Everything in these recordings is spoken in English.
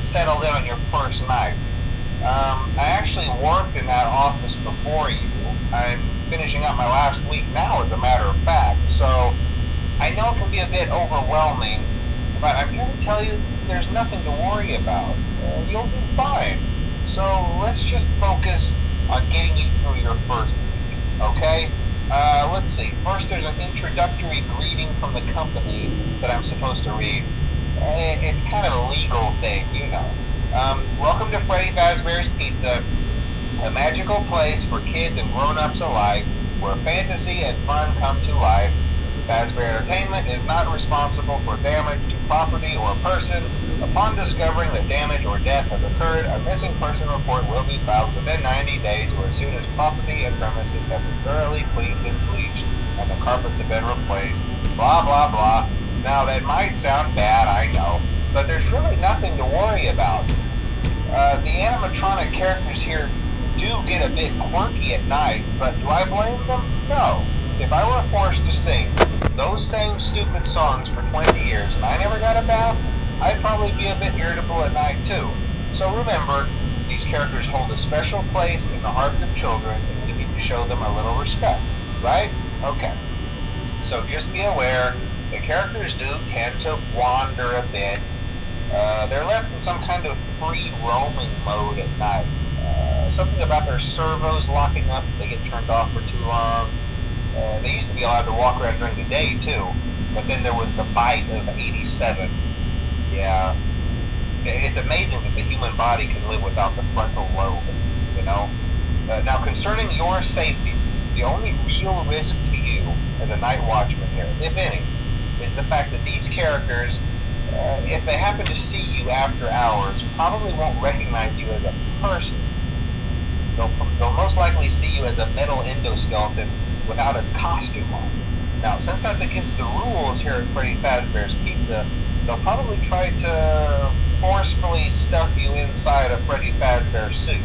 settled in on your first night. I actually worked in that office before you. I'm finishing up my last week now, as a matter of fact, so I know it can be a bit overwhelming, but I'm here to tell you there's nothing to worry about. You'll be fine. So let's just focus on getting you through your first week, okay? Let's see. First, there's an introductory greeting from the company that I'm supposed to read. It's kind of a legal thing, you know. Welcome to Freddy Fazbear's Pizza, a magical place for kids and grown-ups alike, where fantasy and fun come to life. Fazbear Entertainment is not responsible for damage to property or person. Upon discovering that damage or death has occurred, a missing person report will be filed within 90 days or as soon as property and premises have been thoroughly cleaned and bleached and the carpets have been replaced. Blah, blah, blah. Now, that might sound bad, I know, but there's really nothing to worry about. The animatronic characters here do get a bit quirky at night, but do I blame them? No. If I were forced to sing those same stupid songs for 20 years and I never got a bath, I'd probably be a bit irritable at night too. So remember, these characters hold a special place in the hearts of children and we need to show them a little respect, right? Okay. So just be aware, the characters do tend to wander a bit. They're left in some kind of free roaming mode at night. Something about their servos locking up if they get turned off for too long. They used to be allowed to walk around during the day too, but then there was the bite of 87. Yeah, it's amazing that the human body can live without the frontal lobe, you know? Now, concerning your safety, the only real risk to you as a night watchman here, if any, is the fact that these characters, if they happen to see you after hours, probably won't recognize you as a person. They'll most likely see you as a metal endoskeleton without its costume on. Now, since that's against the rules here at Freddy Fazbear's Pizza, they'll probably try to forcefully stuff you inside a Freddy Fazbear suit.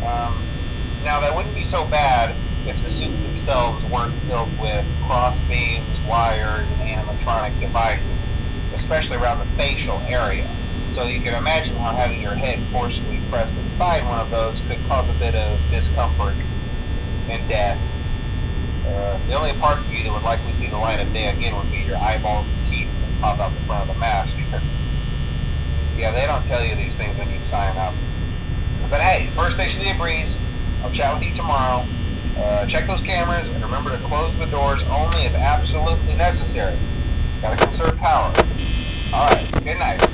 Now, that wouldn't be so bad if the suits themselves weren't filled with cross beams, wires, and animatronic devices, especially around the facial area. So you can imagine how having your head forcefully pressed inside one of those could cause a bit of discomfort and death. The only parts of you that would likely see the light of day again would be your eyeballs and teeth that pop out the front of the mask. Yeah, they don't tell you these things when you sign up. But hey, first station of the breeze. I'll chat with you tomorrow. Check those cameras and remember to close the doors only if absolutely necessary. Gotta conserve power. Alright, good night.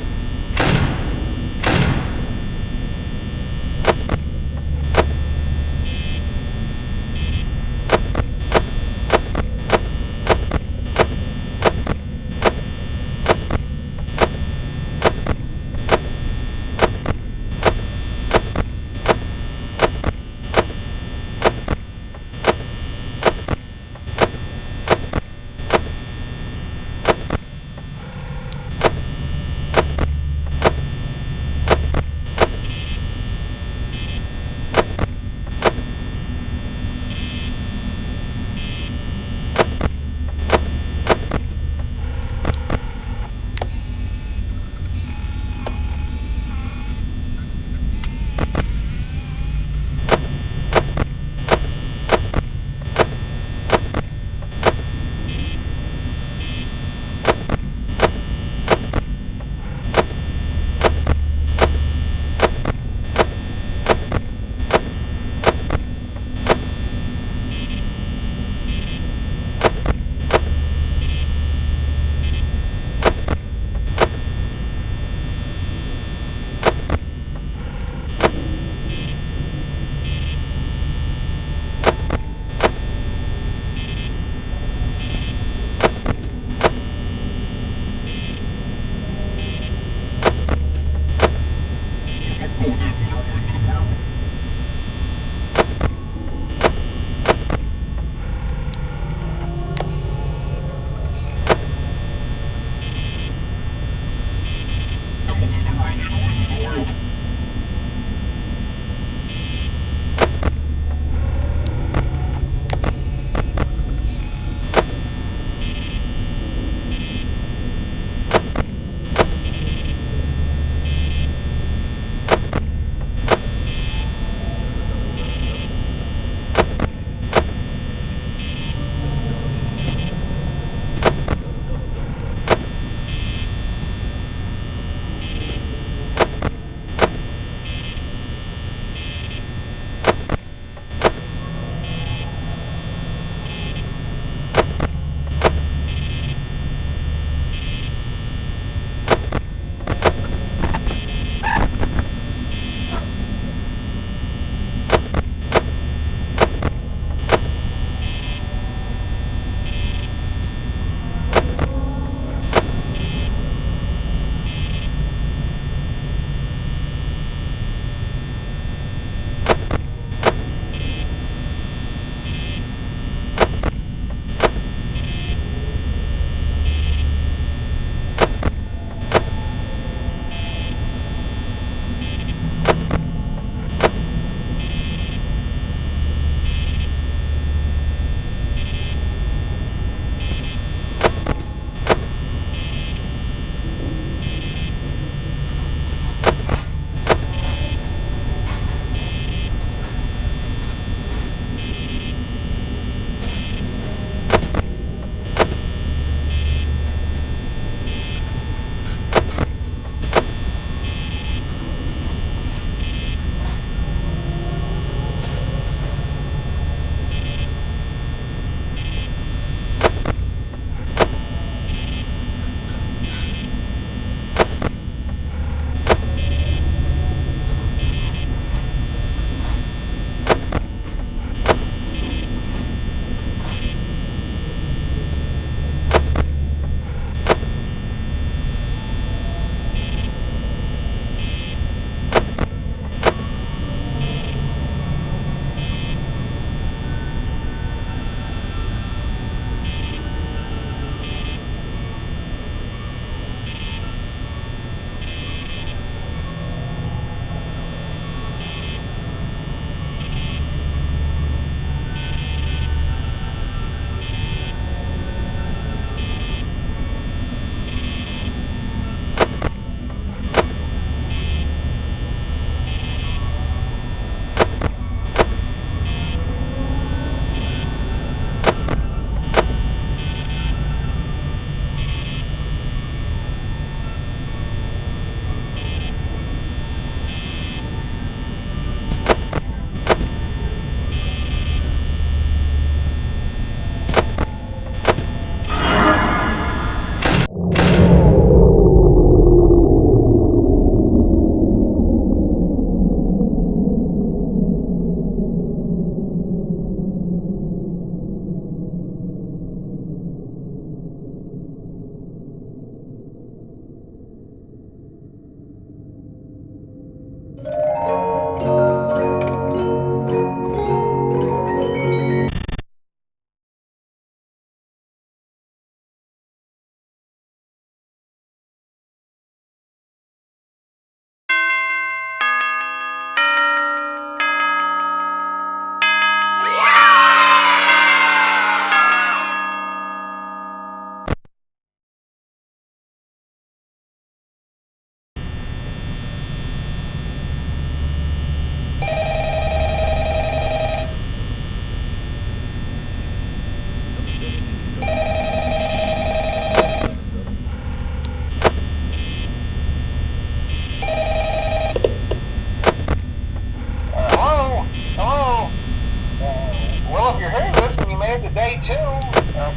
too.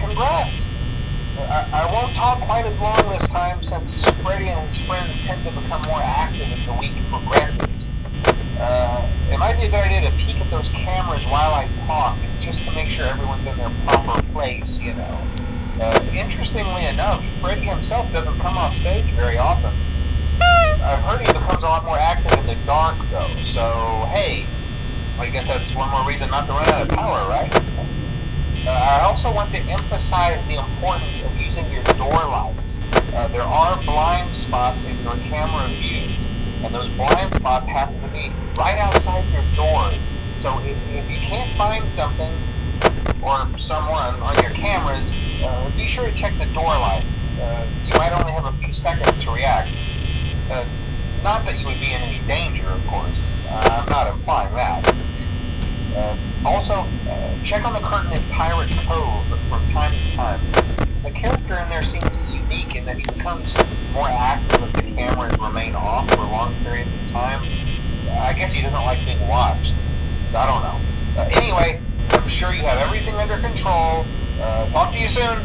Congrats. I won't talk quite as long this time since Freddy and his friends tend to become more active as the week progresses. It might be a good idea to peek at those cameras while I talk, just to make sure everyone's in their proper place, you know. Interestingly enough, Freddy himself doesn't come off stage very often. I've heard he becomes a lot more active in the dark, though, so hey, I guess that's one more reason not to run out of power, right? I also want to emphasize the importance of using your door lights. There are blind spots in your camera view, and those blind spots happen to be right outside your doors. So if you can't find something or someone on your cameras, be sure to check the door light. You might only have a few seconds to react. Not that you would be in any danger, of course. I'm not implying that. Also, check on the curtain in Pirate's Cove from time to time. The character in there seems unique in that he becomes more active if the cameras remain off for long periods of time. I guess he doesn't like being watched. I don't know. Anyway, I'm sure you have everything under control. Talk to you soon.